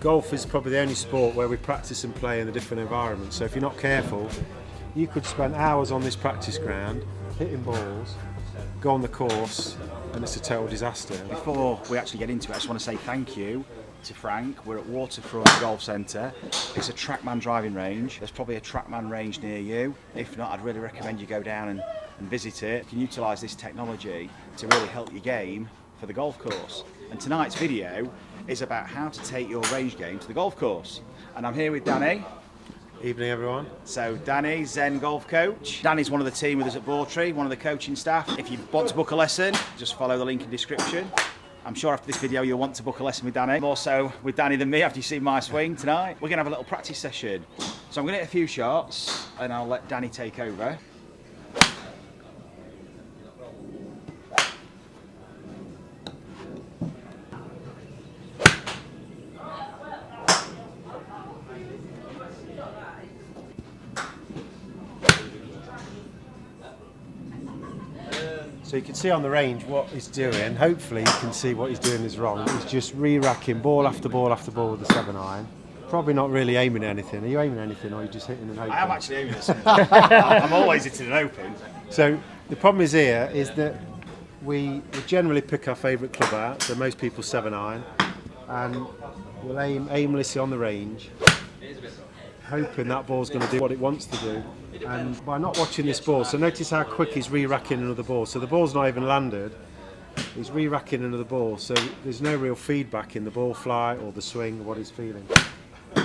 Golf is probably the only sport where we practice and play in a different environment, so if you're not careful, you could spend hours on this practice ground hitting balls, go on the course, and it's a total disaster. Before we actually get into it, I just want to say thank you to Frank. We're at Waterfront Golf Centre. It's a Trackman driving range. There's probably a Trackman range near you. If not, I'd really recommend you go down and visit it. You can utilise this technology to really help your game for the golf course. And tonight's video is about how to take your range game to the golf course. And I'm here with Danny. Evening everyone. So Danny, Zen golf coach. Danny's one of the team with us at Bawtry, one of the coaching staff. If you want to book a lesson, just follow the link in the description. I'm sure after this video you'll want to book a lesson with Danny. More so with Danny than me after you see my swing tonight. We're going to have a little practice session. So I'm going to hit a few shots and I'll let Danny take over. So you can see on the range what he's doing. Hopefully you can see what he's doing is wrong. He's just re-racking ball after ball after ball with the 7-iron. Probably not really aiming at anything. Are you aiming at anything or are you just hitting and hoping? I am actually aiming at something. I'm always hitting and hoping. So the problem is here is that we generally pick our favourite club out, so most people 7-iron, and we'll aim aimlessly on the range, hoping that ball's going to do what it wants to do. And by not watching this ball, so notice how quick he's re-racking another ball. So the ball's not even landed, he's re-racking another ball, so there's no real feedback in the ball flight or the swing or what he's feeling. So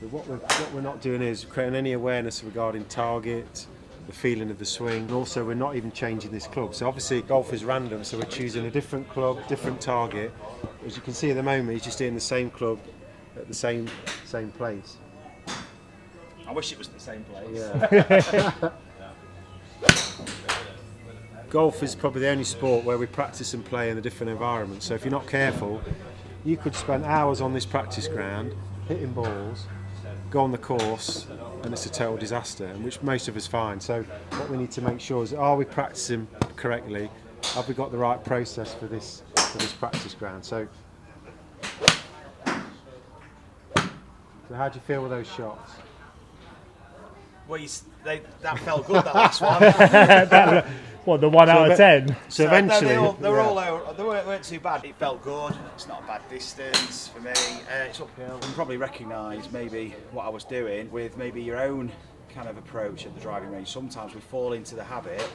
what we're not doing is creating any awareness regarding target, the feeling of the swing, and also we're not even changing this club. So obviously golf is random, so we're choosing a different club, different target. As you can see at the moment, he's just hitting the same club at the same place. I wish it was the same place. Yeah. Golf is probably the only sport where we practice and play in a different environment, so if you're not careful, you could spend hours on this practice ground hitting balls, go on the course, and it's a total disaster, and which most of us find. So what we need to make sure is, are we practicing correctly? Have we got the right process for this practice ground? So how do you feel with those shots? Well, that felt good, that last one. What, the 1 out of 10? So eventually... No, they weren't too bad. It felt good. It's not a bad distance for me. It's uphill. You can probably recognise maybe what I was doing with maybe your own kind of approach at the driving range. Sometimes we fall into the habit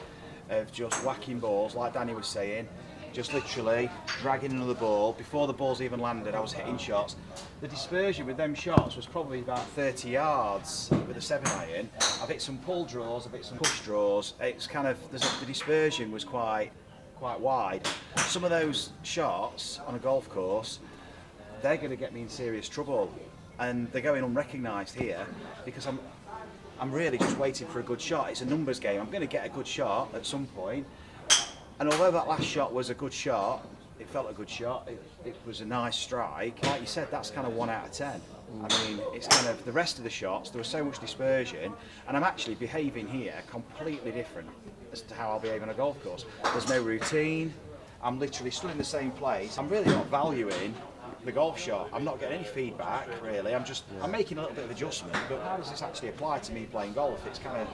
of just whacking balls, like Danny was saying, just literally dragging another ball. Before the ball's even landed, I was hitting shots. The dispersion with them shots was probably about 30 yards with a 7-iron. I've hit some pull draws, I've hit some push draws. It's kind of, the dispersion was quite wide. Some of those shots on a golf course, they're going to get me in serious trouble. And they're going unrecognised here because I'm really just waiting for a good shot. It's a numbers game. I'm going to get a good shot at some point. And although that last shot was a good shot, it felt a good shot, it was a nice strike, like you said, that's kind of 1 out of 10. I mean, it's kind of the rest of the shots, there was so much dispersion, and I'm actually behaving here completely different as to how I'll behave on a golf course. There's no routine, I'm literally stood in the same place. I'm really not valuing the golf shot. I'm not getting any feedback, really. I'm making a little bit of adjustment, but how does this actually apply to me playing golf? It's kind of,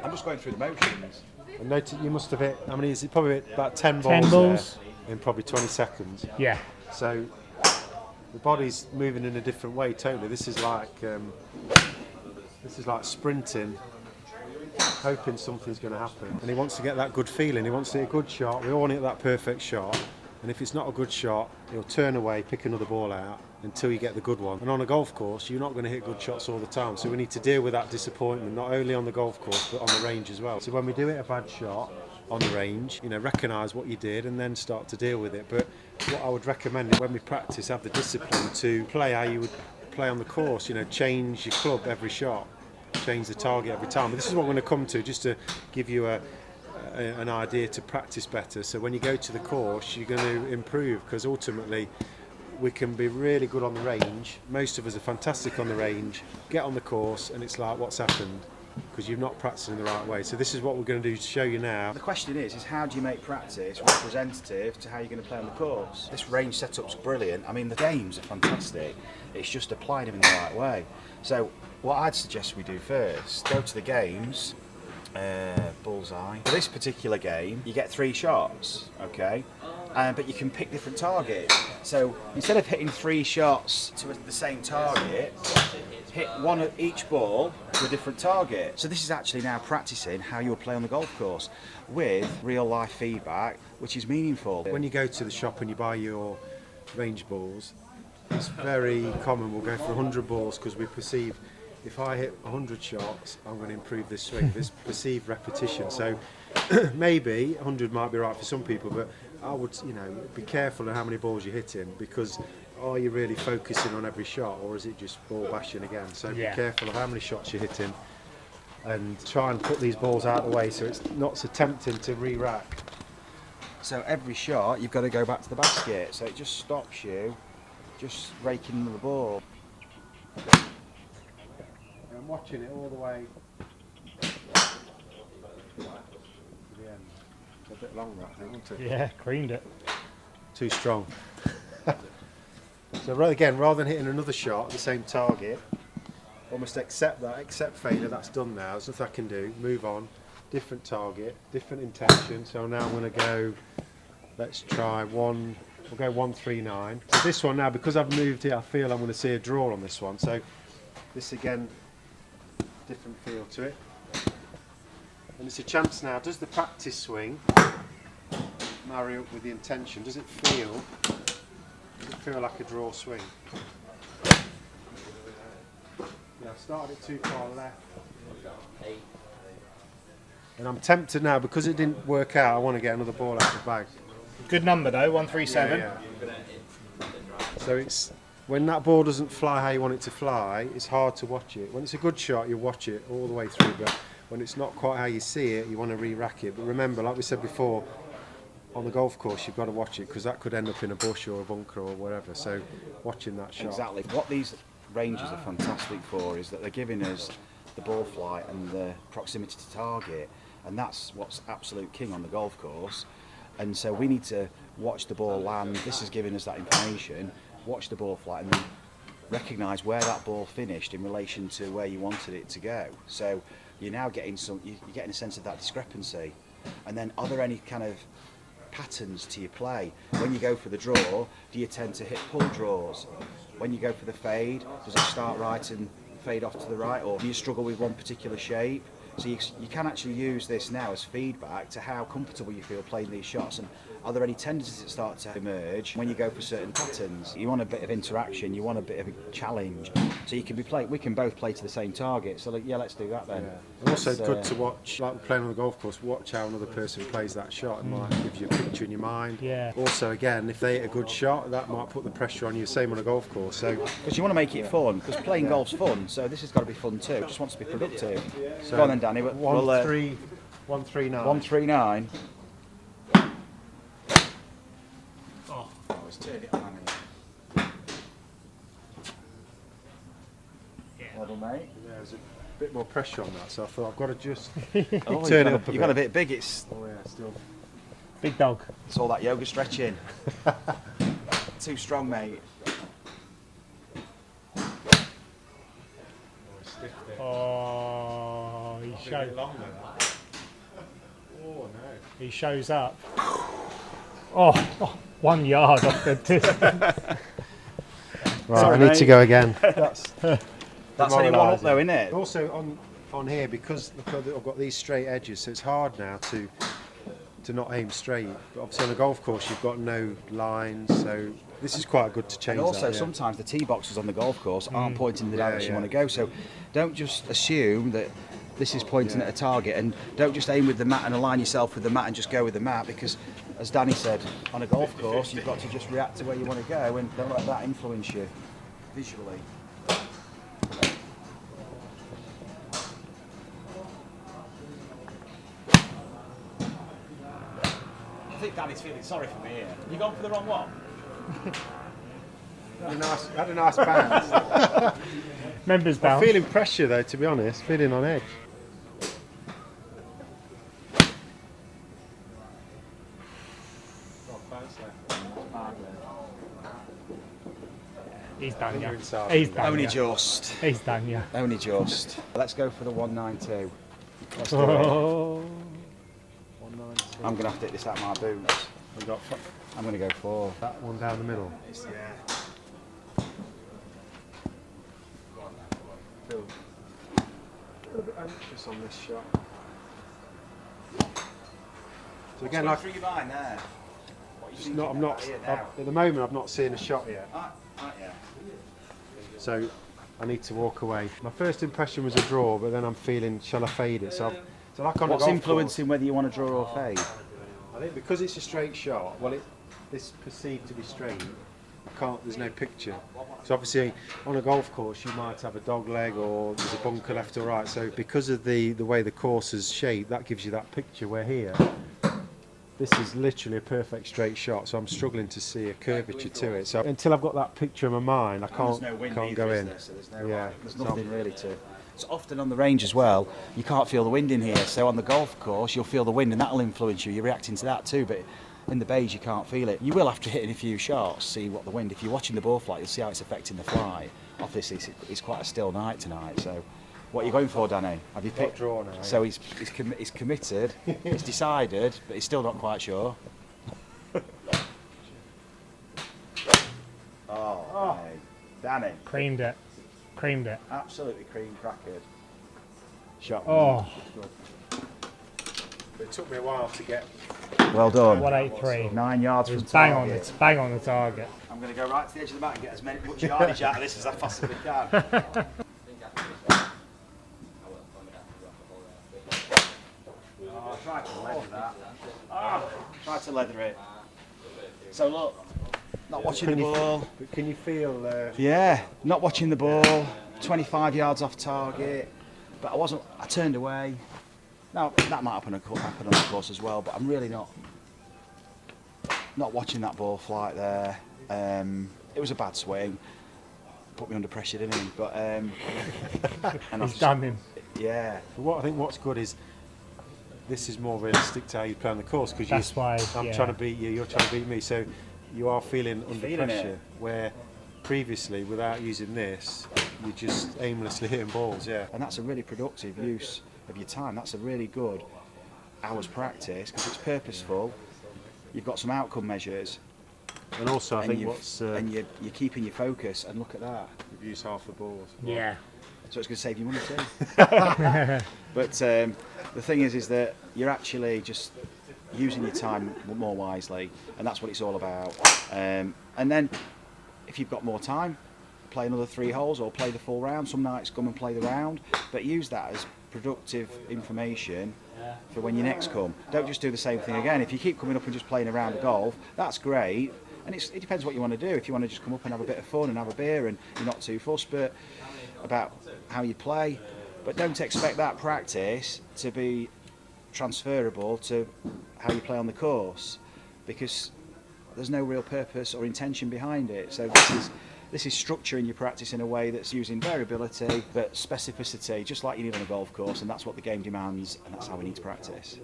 I'm just going through the motions. And notice you must have hit, how many is it? Probably about 10 balls, 10 balls. There in probably 20 seconds. Yeah. So the body's moving in a different way totally. This is like sprinting, hoping something's going to happen. And he wants to get that good feeling. He wants to hit a good shot. We all want to hit that perfect shot. And if it's not a good shot, he'll turn away, pick another ball out until you get the good one. And on a golf course, you're not going to hit good shots all the time. So we need to deal with that disappointment, not only on the golf course, but on the range as well. So when we do hit a bad shot on the range, recognise what you did and then start to deal with it. But what I would recommend is when we practice, have the discipline to play how you would play on the course. Change your club every shot, change the target every time. But this is what we're going to come to, just to give you an idea to practice better. So when you go to the course, you're going to improve, because ultimately we can be really good on the range. Most of us are fantastic on the range, get on the course and it's like, what's happened? because you're not practicing the right way. So this is what we're going to do to show you now. The question is how do you make practice representative to how you're going to play on the course? This range setup's brilliant. I mean, the games are fantastic. It's just applying them in the right way. So what I'd suggest we do first, go to the games, bullseye. For this particular game, you get 3 shots, okay? But you can pick different targets. So instead of hitting 3 shots to the same target, hit one at each ball to a different target. So this is actually now practicing how you'll play on the golf course with real life feedback, which is meaningful. When you go to the shop and you buy your range balls, it's very common we'll go for 100 balls because we perceive if I hit 100 shots, I'm going to improve this swing, this perceived repetition. So maybe 100 might be right for some people, but I would, be careful of how many balls you're hitting, because are you really focusing on every shot, or is it just ball bashing again? So be careful of how many shots you're hitting, and try and put these balls out of the way so it's not so tempting to re-rack. So every shot, you've got to go back to the basket, so it just stops you just raking into the ball. I'm watching it all the way to the end. It's a bit long, that thing, isn't it? Yeah, creamed it. Too strong. So again, rather than hitting another shot at the same target, almost accept failure, that's done now, there's nothing I can do, move on, different target, different intention. So now I'm going to go, let's try one, we'll go 139. So this one now, because I've moved it, I feel I'm going to see a draw on this one. So this again, different feel to it. And it's a chance now, does the practice swing marry up with the intention? Does it feel like a draw swing? Yeah, I started it too far left. And I'm tempted now, because it didn't work out, I want to get another ball out of the bag. Good number though, 137. Yeah. So it's, when that ball doesn't fly how you want it to fly, it's hard to watch it. When it's a good shot, you watch it all the way through, but when it's not quite how you see it, you want to re-rack it. But remember, like we said before, on the golf course, you've got to watch it, because that could end up in a bush or a bunker or whatever. So watching that shot. Exactly. What these ranges are fantastic for is that they're giving us the ball flight and the proximity to target, and that's what's absolute king on the golf course. And so we need to watch the ball land. This is giving us that information. Watch the ball flight and then recognise where that ball finished in relation to where you wanted it to go. So you're now getting you're getting a sense of that discrepancy. And then are there any kind of patterns to your play? When you go for the draw, do you tend to hit pull draws? When you go for the fade, does it start right and fade off to the right, or do you struggle with one particular shape? So you can actually use this now as feedback to how comfortable you feel playing these shots, and are there any tendencies that start to emerge when you go for certain patterns? You want a bit of interaction, you want a bit of a challenge, so you can we can both play to the same target. So yeah, let's do that then. Yeah. Also good to watch, like we're playing on the golf course, watch how another person plays that shot, and might give you a picture in your mind. Yeah. Also, again, if they hit a good shot, that might put the pressure on you. Same on a golf course. So because you want to make it fun, because playing golf's fun, so this has got to be fun too. It just wants to be productive. So go on then, Danny. 139. 139. Oh, it's turned it on. Level, mate. Yeah, there's a bit more pressure on that, so I thought I've got to just Oh, turn it up a you've bit. got a bit big. It's Oh yeah, still. Big dog. It's all that yoga stretching. Too strong, mate. Oh, he shows. Long though. Oh no. He shows up. Oh, 1 yard off the distance. Right, Sorry, I need mate. to go again. That's only one up though, isn't it? Also on here, because I've got these straight edges, so it's hard now to not aim straight. But obviously on the golf course you've got no lines, so this is quite good to change. And also that, yeah. sometimes the tee boxes on the golf course aren't pointing in the direction you want to go, so don't just assume that this is pointing at a target, and don't just aim with the mat and align yourself with the mat and just go with the mat, because as Danny said, on a golf course you've got to just react to where you want to go and don't let that influence you visually. I think Danny's feeling sorry for me here. You gone for the wrong one? Had a nice bounce. Members I'm bounce. feeling pressure though, to be honest, feeling on edge. He's done You're ya. inside. He's done Only ya. just. He's done ya. Only just. Let's go for the 192. Let's do it. Oh. 190. I'm going to have to hit this out of my boots. We've got I'm going to go for. that one down the middle. Yeah. Feel a little bit anxious on this shot. So again, like, through your mind there. What are you just thinking not, I'm not. about here now? At the moment, I've not seen a shot yet. Yeah. So I need to walk away. My first impression was a draw, but then I'm feeling, shall I fade it? So like on What's a golf influencing whether you want to draw or fade? course, I think because it's a straight shot. Well, it's perceived to be straight. There's no picture. So obviously on a golf course you might have a dog leg or there's a bunker left or right. So because of the way the course is shaped, that gives you that picture. Where here, this is literally a perfect straight shot. So I'm struggling to see a curvature to it. So until I've got that picture in my mind, I can't go in. There's nothing really to. It's often on the range as well. You can't feel the wind in here. So on the golf course you'll feel the wind and that'll influence you. You're reacting to that too, but in the bays you can't feel it. You will have to hit in a few shots, see what the wind. If you're watching the ball flight, you'll see how it's affecting the fly. Obviously, it's quite a still night tonight. So, what are you going for, Danny? Have you picked? Draw now. So he's committed. He's decided, but he's still not quite sure. Oh, hey. Danny, Creamed it. Creamed it. absolutely cream crackered. Shot. Oh, It took me a while to get. Well done. 183. 9 yards It from was bang on target. it. Bang on the target. I'm going to go right to the edge of the mat and get as much yardage out of this as I possibly can. Oh, try to leather that. Try to leather it. So look, not watching the ball. But can you feel? Yeah, not watching the ball. 25 yards off target. But I turned away. Now, that might happen on the course as well, but I'm really not watching that ball flight there. It was a bad swing. Put me under pressure, didn't he? But and He's done him. Yeah. But I think what's good is this is more realistic to how you play on the course because That's why, I'm yeah. trying to beat you, you're trying to beat me, so you are feeling under feeling pressure. it. Where previously, without using this, you're just aimlessly hitting balls. Yeah. And that's a really productive use of your time. That's a really good hours practice because it's purposeful. You've got some outcome measures. And also, I and think and you're keeping your focus. And look at that. you've used half the balls. Yeah. So it's going to save you money too. But the thing is that you're actually just using your time more wisely, and that's what it's all about. And then, if you've got more time, play another 3 holes or play the full round. Some nights come and play the round, but use that as productive information for when you next come. Don't just do the same thing again. If you keep coming up and just playing a round of golf, that's great. And it depends what you want to do. If you want to just come up and have a bit of fun and have a beer and you're not too fussed about how you play, but don't expect that practice to be transferable to how you play on the course, because there's no real purpose or intention behind it. So this is structuring your practice in a way that's using variability but specificity, just like you need on a golf course, and that's what the game demands, and that's how we need to practice.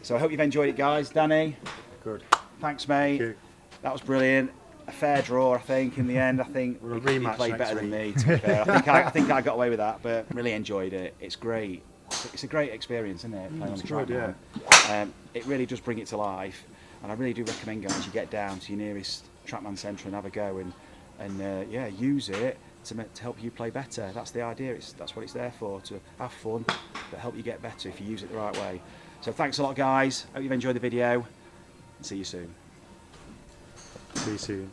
So I hope you've enjoyed it, guys. Danny, Good. thanks, mate. Thank you. That was brilliant. A fair draw, I think. In the end, I think We'll you rematch played next better than week. me. To be fair, I think I got away with that, but really enjoyed it. It's great. It's a great experience, isn't it? Playing on the good, Trackman. It really does bring it to life, and I really do recommend guys you get down to your nearest Trackman centre and have a go and yeah, use it to help you play better. That's the idea. That's what it's there for, to have fun, but help you get better if you use it the right way. So thanks a lot, guys. Hope you've enjoyed the video, and see you soon. See you soon.